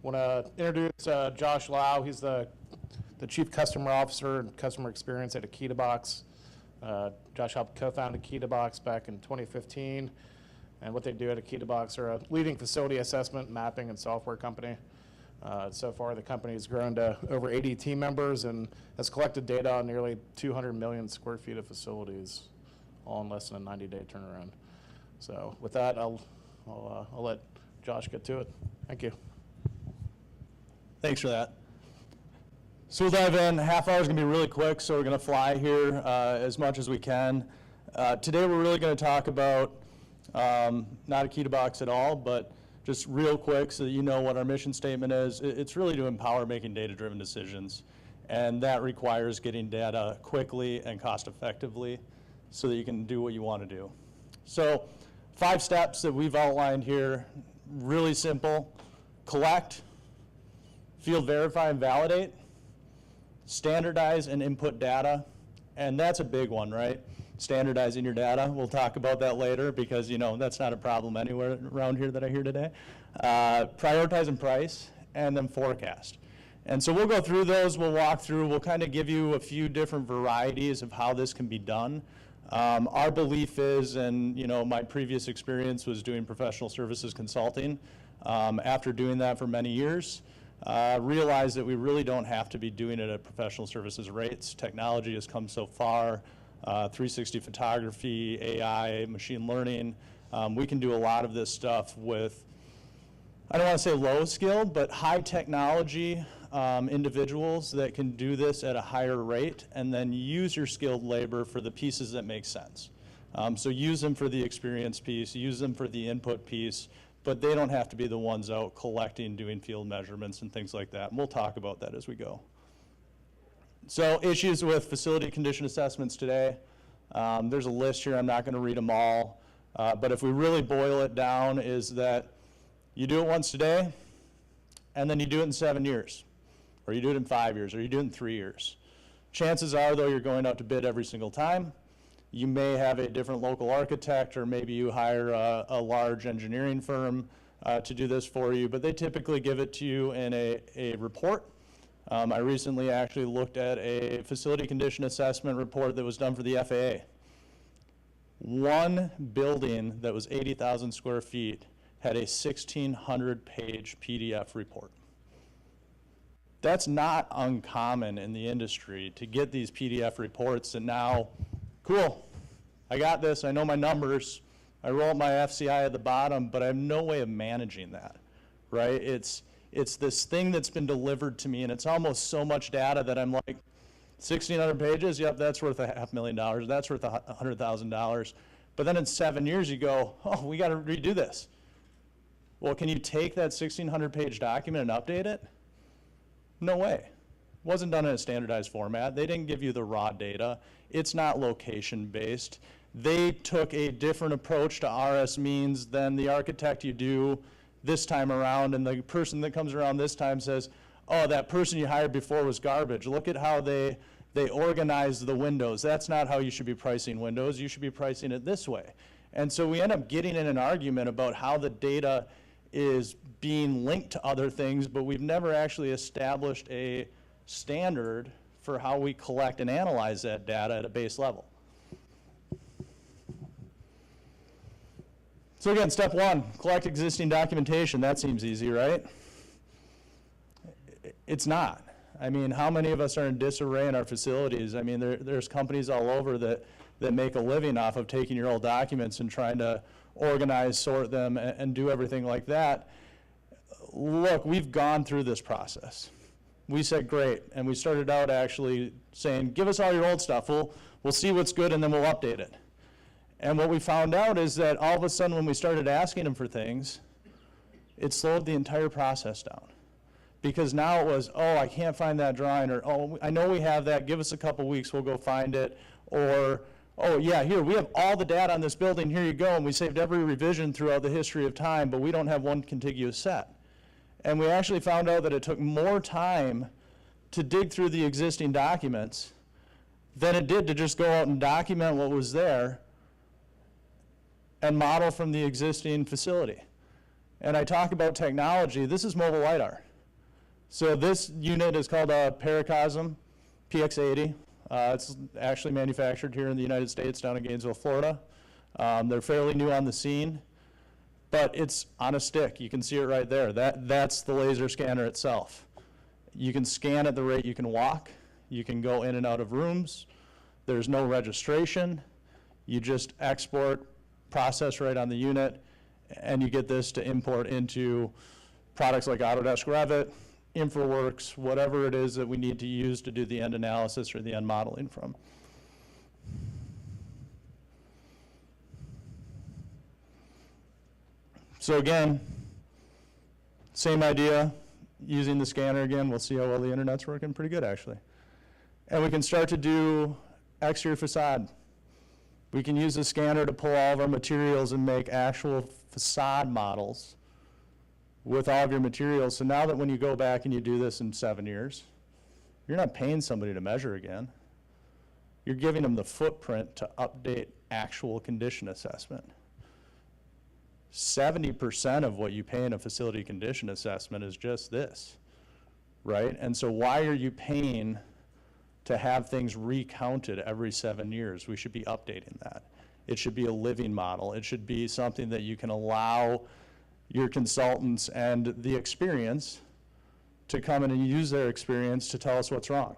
want to introduce Josh Lowe. He's the Chief Customer Officer and Customer Experience at AkitaBox. Josh helped co-found AkitaBox back in 2015. And what they do at AkitaBox are a leading facility assessment, mapping, and software company. So far, the company has grown to over 80 team members and has collected data on nearly 200 million square feet of facilities, all in less than a 90-day turnaround. So with that, I'll let Josh get to it. Thank you. Thanks for that. So we'll dive in. Half hour is going to be really quick, so we're going to fly here as much as we can. Today we're really going to talk about not AkitaBox at all, but just real quick so that you know what our mission statement is. It's really to empower making data-driven decisions, and that requires getting data quickly and cost-effectively so that you can do what you want to do. So 5 steps that we've outlined here, really simple: collect, field verify and validate, standardize and input data, and that's a big one, right? Standardizing your data. We'll talk about that later because, you know, that's not a problem anywhere around here that I hear today. Prioritize and price, and then forecast. And so we'll go through those, we'll walk through, we'll kind of give you a few different varieties of how this can be done. Our belief is, and you know, my previous experience was doing professional services consulting. After doing that for many years, realize that we really don't have to be doing it at professional services rates. Technology has come so far, 360 photography, AI, machine learning. We can do a lot of this stuff with, I don't want to say low skilled, but high technology individuals that can do this at a higher rate, and then use your skilled labor for the pieces that make sense. So use them for the experience piece, use them for the input piece, but they don't have to be the ones out collecting, doing field measurements and things like that. And we'll talk about that as we go. So issues with facility condition assessments today. There's a list here, I'm not going to read them all. But if we really boil it down, is that you do it once today, and then you do it in 7 years, or you do it in 5 years, or you do it in 3 years. Chances are, though, you're going out to bid every single time. You may have a different local architect, or maybe you hire a large engineering firm to do this for you, but they typically give it to you in a report. I recently actually looked at a facility condition assessment report that was done for the FAA. One building that was 80,000 square feet had a 1,600-page PDF report. That's not uncommon in the industry to get these PDF reports, and now, cool, I got this, I know my numbers, I roll up my FCI at the bottom, but I have no way of managing that, right? It's this thing that's been delivered to me, and it's almost so much data that I'm like, 1,600 pages, yep, that's worth $500,000, that's worth $100,000. But then in 7 years you go, oh, we got to redo this. Well, can you take that 1,600-page document and update it? No way. It wasn't done in a standardized format. They didn't give you the raw data. It's not location-based. They took a different approach to RS means than the architect you do this time around, and the person that comes around this time says, oh, that person you hired before was garbage. Look at how they organized the windows. That's not how you should be pricing windows. You should be pricing it this way. And so we end up getting in an argument about how the data is being linked to other things, but we've never actually established a standard for how we collect and analyze that data at a base level. So again, step 1, collect existing documentation. That seems easy, right? It's not. I mean, how many of us are in disarray in our facilities? I mean, there's companies all over that make a living off of taking your old documents and trying to organize, sort them, and do everything like that. Look, we've gone through this process. We said, great, and we started out actually saying, give us all your old stuff. We'll see what's good, and then we'll update it. And what we found out is that all of a sudden when we started asking them for things, it slowed the entire process down. Because now it was, oh, I can't find that drawing, or oh, I know we have that, give us a couple weeks, we'll go find it, or oh yeah, here, we have all the data on this building, here you go, and we saved every revision throughout the history of time, but we don't have one contiguous set. And we actually found out that it took more time to dig through the existing documents than it did to just go out and document what was there and model from the existing facility. And I talk about technology, this is mobile LIDAR. So this unit is called a Paracosm PX80. It's actually manufactured here in the United States down in Gainesville, Florida. They're fairly new on the scene, but it's on a stick. You can see it right there. That's the laser scanner itself. You can scan at the rate you can walk. You can go in and out of rooms. There's no registration. You just export, process right on the unit, and you get this to import into products like Autodesk Revit, InfraWorks, whatever it is that we need to use to do the end analysis or the end modeling from. So again, same idea, using the scanner again. We'll see how well the internet's working. Pretty good, actually. And we can start to do exterior facade. We can use the scanner to pull all of our materials and make actual facade models with all of your materials. So now that when you go back and you do this in 7 years, you're not paying somebody to measure again. You're giving them the footprint to update actual condition assessment. 70% of what you pay in a facility condition assessment is just this, right? And so why are you paying to have things recounted every 7 years? We should be updating that. It should be a living model. It should be something that you can allow your consultants and the experience to come in and use their experience to tell us what's wrong.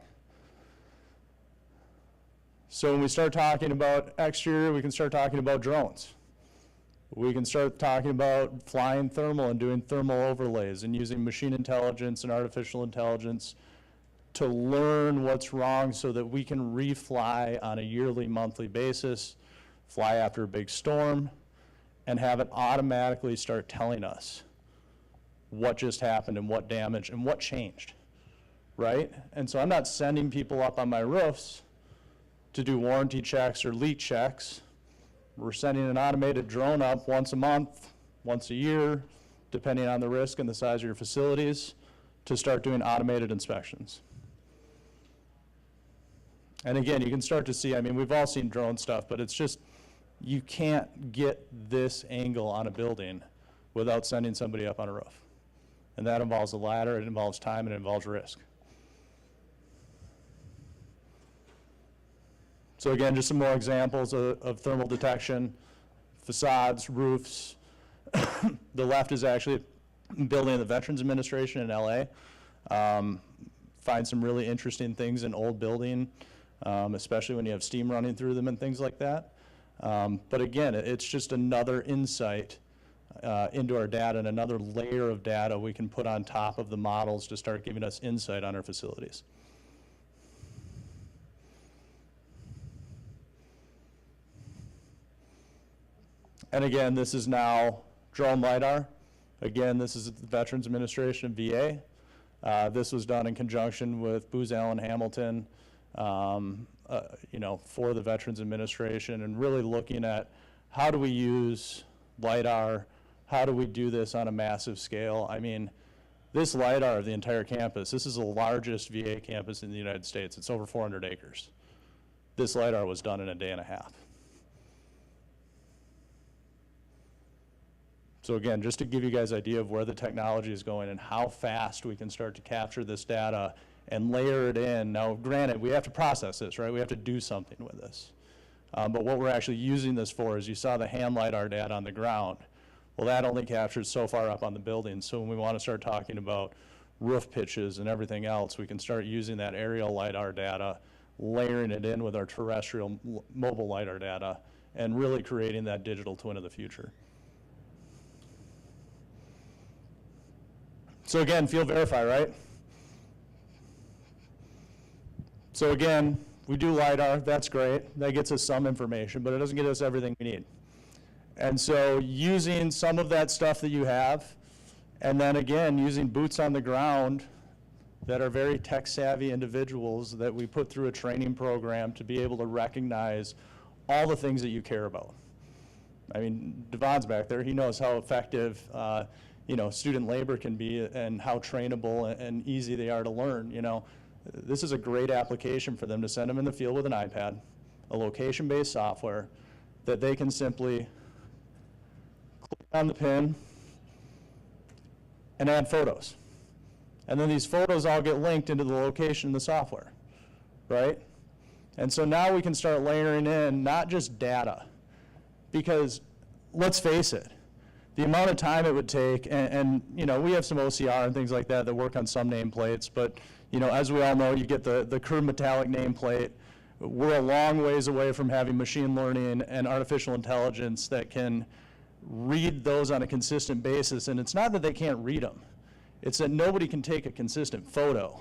So when we start talking about exterior, we can start talking about drones. We can start talking about flying thermal and doing thermal overlays and using machine intelligence and artificial intelligence to learn what's wrong so that we can refly on a yearly, monthly basis, fly after a big storm, and have it automatically start telling us what just happened and what damage and what changed, right? And so I'm not sending people up on my roofs to do warranty checks or leak checks. We're sending an automated drone up once a month, once a year, depending on the risk and the size of your facilities, to start doing automated inspections. And again, you can start to see, I mean, we've all seen drone stuff, but it's just, you can't get this angle on a building without sending somebody up on a roof. And that involves a ladder, it involves time, and it involves risk. So again, just some more examples of thermal detection, facades, roofs. The left is actually a building of the Veterans Administration in LA. Find some really interesting things in old building, especially when you have steam running through them and things like that. But again, it's just another insight into our data and another layer of data we can put on top of the models to start giving us insight on our facilities. And again, this is now drone LIDAR. Again, this is the Veterans Administration, VA. This was done in conjunction with Booz Allen Hamilton, you know, for the Veterans Administration, and really looking at how do we use LIDAR, how do we do this on a massive scale. I mean, this LIDAR of the entire campus, this is the largest VA campus in the United States. It's over 400 acres. This LIDAR was done in a day and a half. So again, just to give you guys an idea of where the technology is going and how fast we can start to capture this data and layer it in. Now, granted, we have to process this, right? We have to do something with this. But what we're actually using this for is you saw the hand LIDAR data on the ground. Well, that only captures so far up on the building. So when we want to start talking about roof pitches and everything else, we can start using that aerial LIDAR data, layering it in with our terrestrial mobile LIDAR data, and really creating that digital twin of the future. So again, field verify, right? So again, we do LIDAR, that's great. That gets us some information, but it doesn't get us everything we need. And so using some of that stuff that you have, and then again, using boots on the ground that are very tech-savvy individuals that we put through a training program to be able to recognize all the things that you care about. I mean, Devon's back there, he knows how effective you know, student labor can be and how trainable and easy they are to learn, you know. This is a great application for them to send them in the field with an iPad, a location-based software that they can simply click on the pin and add photos. And then these photos all get linked into the location in the software, right? And so now we can start layering in not just data, because let's face it, the amount of time it would take, and you know, we have some OCR and things like that that work on some nameplates, but you know, as we all know, you get the crude metallic nameplate. We're a long ways away from having machine learning and artificial intelligence that can read those on a consistent basis. And it's not that they can't read them. It's that nobody can take a consistent photo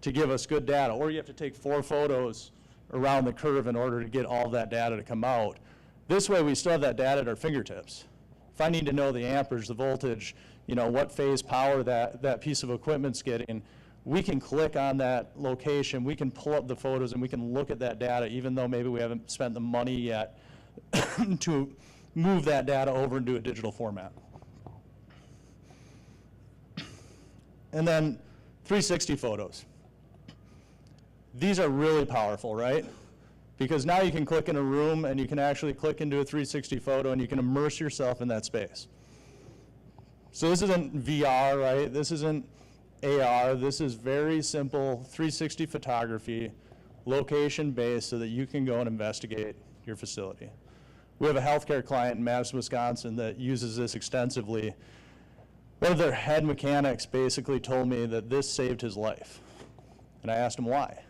to give us good data, or you have to take 4 photos around the curve in order to get all of that data to come out. This way, we still have that data at our fingertips. If I need to know the amperage, the voltage, you know, what phase power that piece of equipment's getting, we can click on that location, we can pull up the photos, and we can look at that data, even though maybe we haven't spent the money yet to move that data over into a digital format. And then 360 photos. These are really powerful, right? Because now you can click in a room and you can actually click into a 360 photo and you can immerse yourself in that space. So this isn't VR, right? This isn't AR. This is very simple 360 photography, location-based, so that you can go and investigate your facility. We have a healthcare client in Madison, Wisconsin that uses this extensively. One of their head mechanics basically told me that this saved his life. And I asked him why.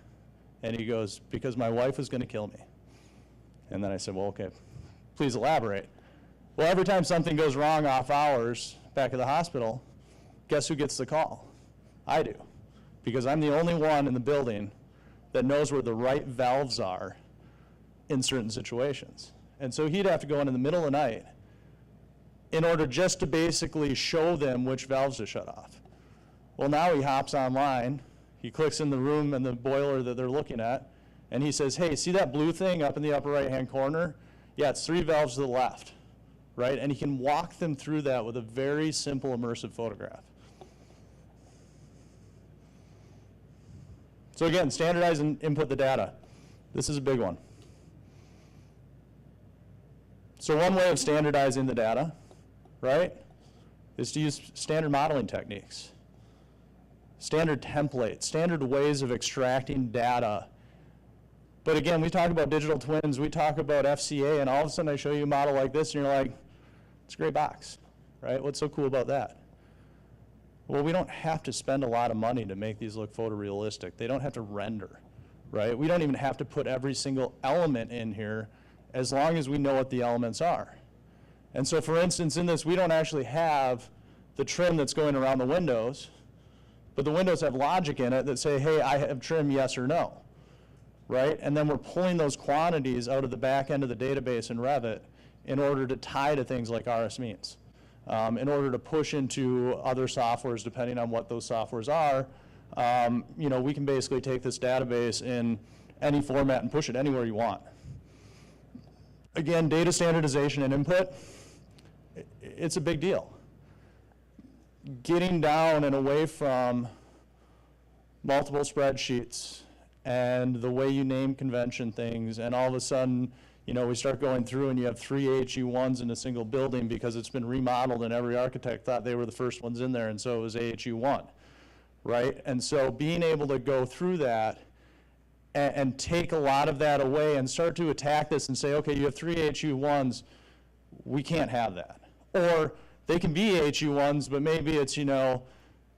And he goes, because my wife was going to kill me. And then I said, well, okay, please elaborate. Well, every time something goes wrong off hours back at the hospital, guess who gets the call? I do. Because I'm the only one in the building that knows where the right valves are in certain situations. And so he'd have to go in the middle of the night in order just to basically show them which valves to shut off. Well, now he hops online, he clicks in the room and the boiler that they're looking at, and he says, hey, see that blue thing up in the upper right-hand corner? Yeah, it's 3 valves to the left, right? And he can walk them through that with a very simple immersive photograph. So again, standardize and input the data. This is a big one. So one way of standardizing the data, right, is to use standard modeling techniques, standard templates, standard ways of extracting data. But again, we talk about digital twins, we talk about FCA, and all of a sudden I show you a model like this, and you're like, it's a great box, right? What's so cool about that? Well, we don't have to spend a lot of money to make these look photorealistic. They don't have to render, right? We don't even have to put every single element in here as long as we know what the elements are. And so for instance, in this, we don't actually have the trim that's going around the windows, but the windows have logic in it that say, hey, I have trim, yes or no, right? And then we're pulling those quantities out of the back end of the database in Revit in order to tie to things like RS means, in order to push into other softwares depending on what those softwares are. You know, we can basically take this database in any format and push it anywhere you want. Again, data standardization and input, it's a big deal. Getting down and away from multiple spreadsheets and the way you name convention things, and all of a sudden, you know, we start going through and you have 3 AHU1s in a single building because it's been remodeled and every architect thought they were the first ones in there, and so it was AHU1, right? And so being able to go through that and take a lot of that away and start to attack this and say, okay, you have 3 AHU1s, we can't have that. Or they can be AHU1s, but maybe it's, you know,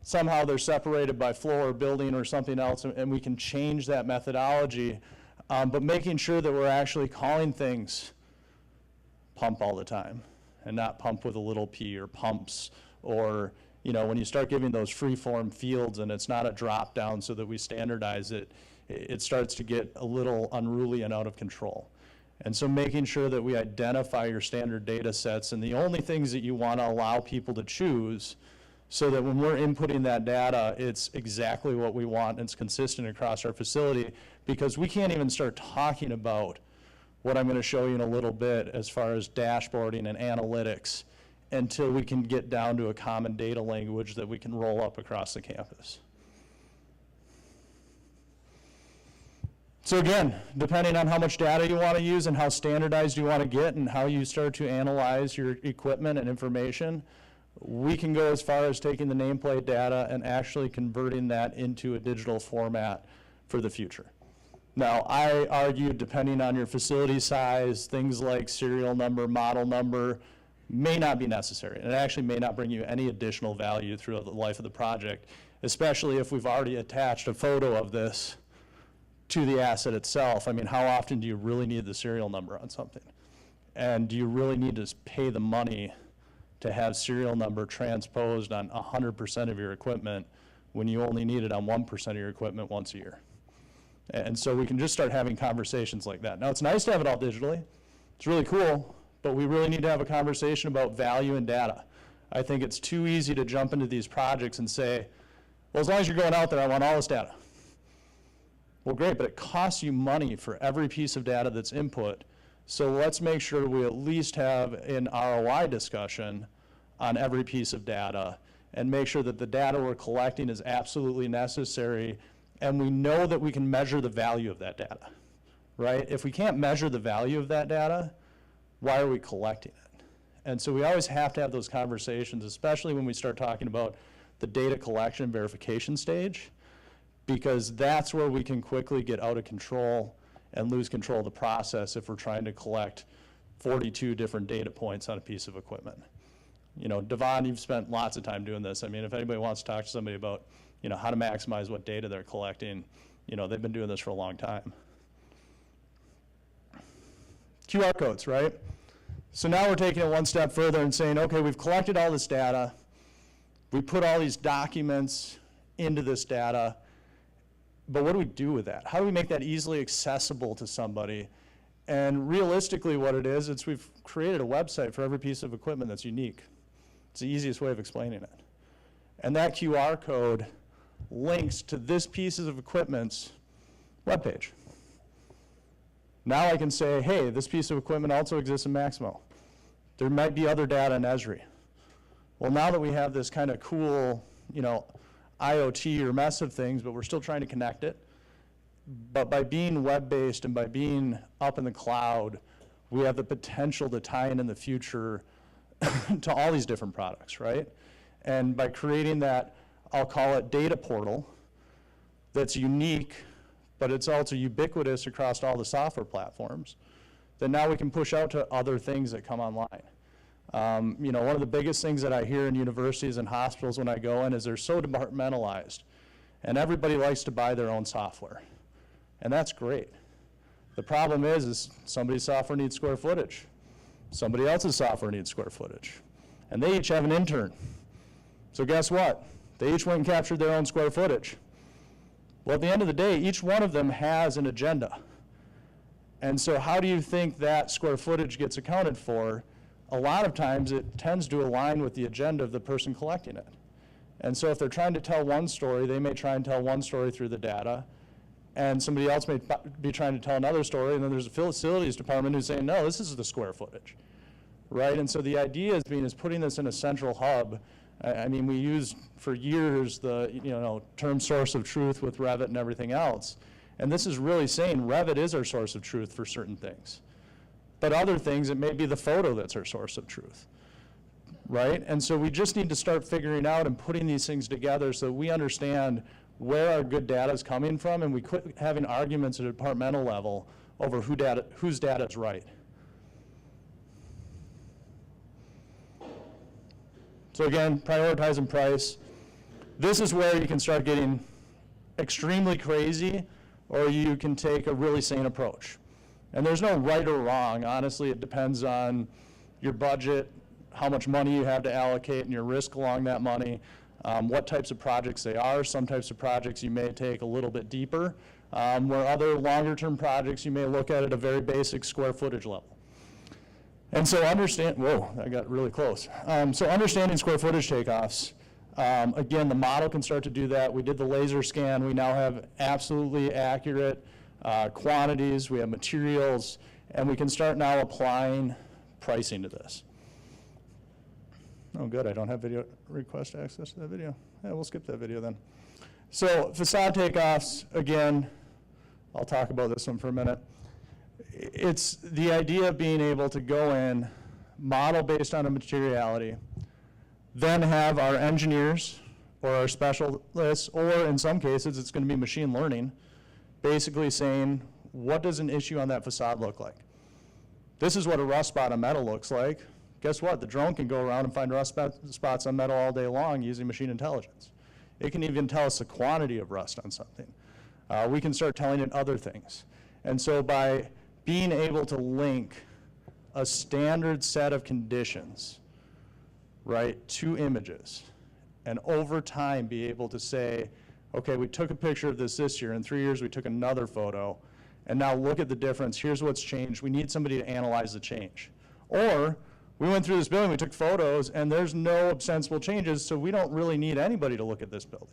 somehow they're separated by floor or building or something else, and we can change that methodology, but making sure that we're actually calling things pump all the time and not pump with a little p or pumps, or, you know, when you start giving those free-form fields and it's not a drop-down so that we standardize it, it starts to get a little unruly and out of control. And so making sure that we identify your standard data sets and the only things that you want to allow people to choose, so that when we're inputting that data, it's exactly what we want and it's consistent across our facility, because we can't even start talking about what I'm going to show you in a little bit as far as dashboarding and analytics until we can get down to a common data language that we can roll up across the campus. So again, depending on how much data you want to use and how standardized you want to get and how you start to analyze your equipment and information, we can go as far as taking the nameplate data and actually converting that into a digital format for the future. Now, I argue, depending on your facility size, things like serial number, model number, may not be necessary. And it actually may not bring you any additional value throughout the life of the project, especially if we've already attached a photo of this to the asset itself. I mean, how often do you really need the serial number on something? And do you really need to pay the money to have serial number transposed on 100% of your equipment when you only need it on 1% of your equipment once a year? And so we can just start having conversations like that. Now, it's nice to have it all digitally. It's really cool, but we really need to have a conversation about value and data. I think it's too easy to jump into these projects and say, well, as long as you're going out there, I want all this data. Well, great, but it costs you money for every piece of data that's input. So let's make sure we at least have an ROI discussion on every piece of data and make sure that the data we're collecting is absolutely necessary, and we know that we can measure the value of that data, right? If we can't measure the value of that data, why are we collecting it? And so we always have to have those conversations, especially when we start talking about the data collection and verification stage, because that's where we can quickly get out of control and lose control of the process if we're trying to collect 42 different data points on a piece of equipment. You know, Devon, you've spent lots of time doing this. I mean, if anybody wants to talk to somebody about, you know, how to maximize what data they're collecting, you know, they've been doing this for a long time. QR codes, right? So now we're taking it one step further and saying, okay, we've collected all this data. We put all these documents into this data, but what do we do with that? How do we make that easily accessible to somebody? And realistically what it is, it's we've created a website for every piece of equipment that's unique. It's the easiest way of explaining it. And that QR code links to this piece of equipment's webpage. Now I can say, hey, this piece of equipment also exists in Maximo. There might be other data in Esri. Well, now that we have this kind of cool, you know, IoT or mess of things, but we're still trying to connect it. But by being web-based and by being up in the cloud, we have the potential to tie in the future to all these different products, right? And by creating that, I'll call it data portal, that's unique, but it's also ubiquitous across all the software platforms, then now we can push out to other things that come online. You know, one of the biggest things that I hear in universities and hospitals when I go in is they're so departmentalized, and everybody likes to buy their own software. And that's great. The problem is somebody's software needs square footage. Somebody else's software needs square footage. And they each have an intern. So guess what? They each went and captured their own square footage. Well, at the end of the day, each one of them has an agenda. And so how do you think that square footage gets accounted for? A lot of times it tends to align with the agenda of the person collecting it. And so if they're trying to tell one story, they may try and tell one story through the data, and somebody else may be trying to tell another story, and then there's a facilities department who's saying, no, this is the square footage, right? And so the idea is putting this in a central hub. I mean, we used for years the term source of truth with Revit and everything else. And this is really saying Revit is our source of truth for certain things. But other things, it may be the photo that's our source of truth, right? And so we just need to start figuring out and putting these things together so we understand where our good data is coming from, and we quit having arguments at a departmental level over whose data is right. So again, prioritizing price. This is where you can start getting extremely crazy, or you can take a really sane approach. And there's no right or wrong. Honestly, it depends on your budget, how much money you have to allocate, and your risk along that money, what types of projects they are. Some types of projects you may take a little bit deeper, where other longer-term projects you may look at a very basic square footage level. And so whoa, I got really close. So understanding square footage takeoffs, again, the model can start to do that. We did the laser scan. We now have absolutely accurate quantities. We have materials, and we can start now applying pricing to this. Oh, good, I don't have video request access to that video. Yeah, we'll skip that video then. So facade takeoffs, again, I'll talk about this one for a minute. It's the idea of being able to go in, model based on a materiality, then have our engineers or our specialists, or in some cases, it's going to be machine learning, basically saying, what does an issue on that facade look like? This is what a rust spot on metal looks like. Guess what? The drone can go around and find rust spots on metal all day long using machine intelligence. It can even tell us the quantity of rust on something. We can start telling it other things. And so by being able to link a standard set of conditions, right, to images, and over time be able to say, okay, we took a picture of this year, in 3 years we took another photo, and now look at the difference, here's what's changed, we need somebody to analyze the change. Or, we went through this building, we took photos, and there's no sensible changes, so we don't really need anybody to look at this building.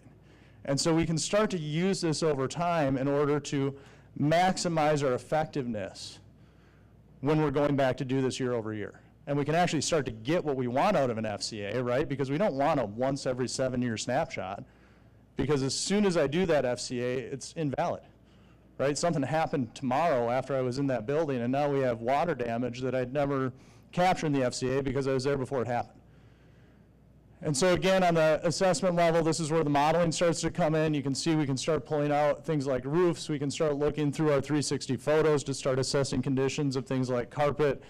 And so we can start to use this over time in order to maximize our effectiveness when we're going back to do this year over year. And we can actually start to get what we want out of an FCA, right? Because we don't want a once every 7-year snapshot, because as soon as I do that FCA, it's invalid, right? Something happened tomorrow after I was in that building, and now we have water damage that I'd never captured in the FCA because I was there before it happened. And so again, on the assessment level, this is where the modeling starts to come in. You can see we can start pulling out things like roofs. We can start looking through our 360 photos to start assessing conditions of things like carpet,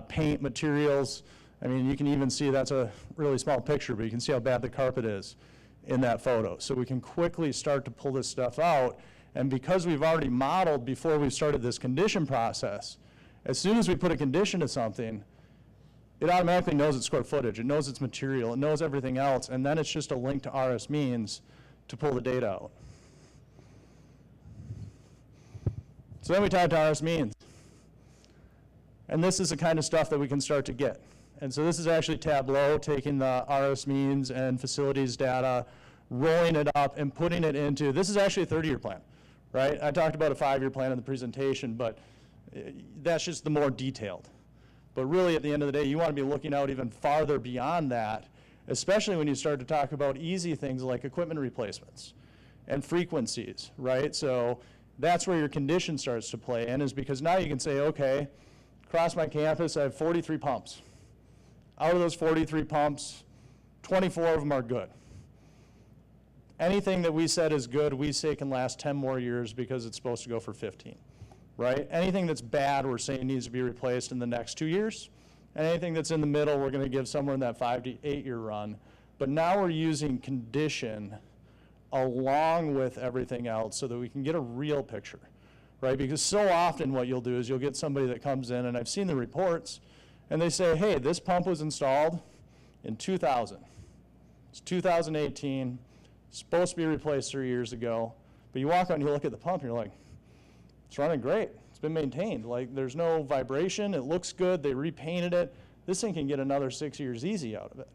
paint, materials. I mean, you can even see that's a really small picture, but you can see how bad the carpet is in that photo. So we can quickly start to pull this stuff out. And because we've already modeled before we started this condition process, as soon as we put a condition to something, it automatically knows its square footage, it knows its material, it knows everything else, and then it's just a link to RS means to pull the data out. So then we type to RS means. And this is the kind of stuff that we can start to get. And so this is actually Tableau taking the RS means and facilities data, rolling it up and putting it into, this is actually a 30-year plan, right? I talked about a 5-year plan in the presentation, but that's just the more detailed. But really, at the end of the day, you want to be looking out even farther beyond that, especially when you start to talk about easy things like equipment replacements and frequencies, right? So that's where your condition starts to play in, is because now you can say, okay, across my campus, I have 43 pumps. Out of those 43 pumps, 24 of them are good. Anything that we said is good, we say can last 10 more years because it's supposed to go for 15. Right? Anything that's bad, we're saying needs to be replaced in the next 2 years. And anything that's in the middle, we're going to give somewhere in that 5 to 8 year run. But now we're using condition along with everything else so that we can get a real picture, right? Because so often what you'll do is you'll get somebody that comes in, and I've seen the reports, and they say, hey, this pump was installed in 2000. It's 2018, supposed to be replaced 3 years ago. But you walk out and you look at the pump and you're like, it's running great. It's been maintained. Like, there's no vibration. It looks good. They repainted it. This thing can get another 6 years easy out of it.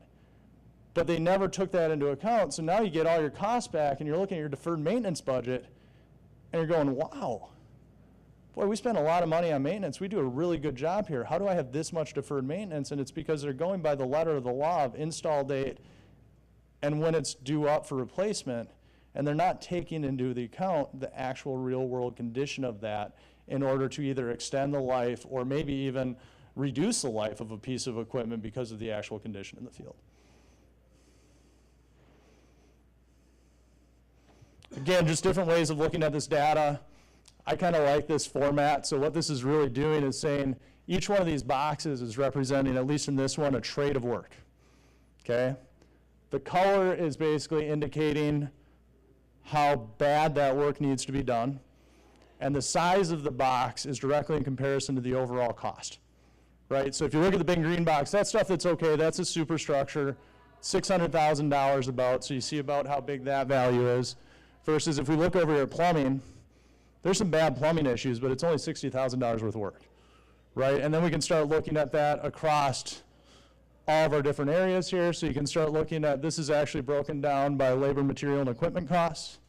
But they never took that into account. So now you get all your costs back, and you're looking at your deferred maintenance budget, and you're going, wow, boy, we spent a lot of money on maintenance. We do a really good job here. How do I have this much deferred maintenance? And it's because they're going by the letter of the law of install date and when it's due up for replacement. And they're not taking into the account the actual real world condition of that in order to either extend the life or maybe even reduce the life of a piece of equipment because of the actual condition in the field. Again, just different ways of looking at this data. I kind of like this format. So what this is really doing is saying each one of these boxes is representing, at least in this one, a trade of work. Okay? The color is basically indicating how bad that work needs to be done, and the size of the box is directly in comparison to the overall cost, right? So if you look at the big green box, that's stuff that's okay, that's a superstructure, $600,000 about, so you see about how big that value is, versus if we look over here at plumbing, there's some bad plumbing issues, but it's only $60,000 worth of work, right? And then we can start looking at that across all of our different areas here. So you can start looking at, this is actually broken down by labor, material, and equipment costs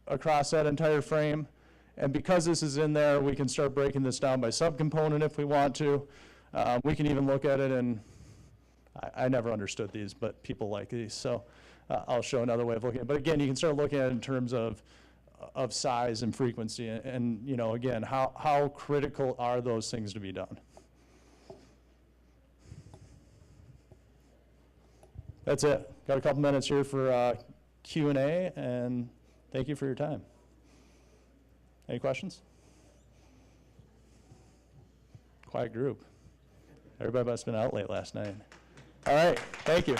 across that entire frame. And because this is in there, we can start breaking this down by subcomponent if we want to. We can even look at it, and I never understood these, but people like these. So I'll show another way of looking at it. But again, you can start looking at it in terms of size and frequency. And you know, again, how critical are those things to be done? that's it. Got a couple minutes here for Q&A, and thank you for your time. Any questions? Quiet group. Everybody must have been out late last night. All right, thank you.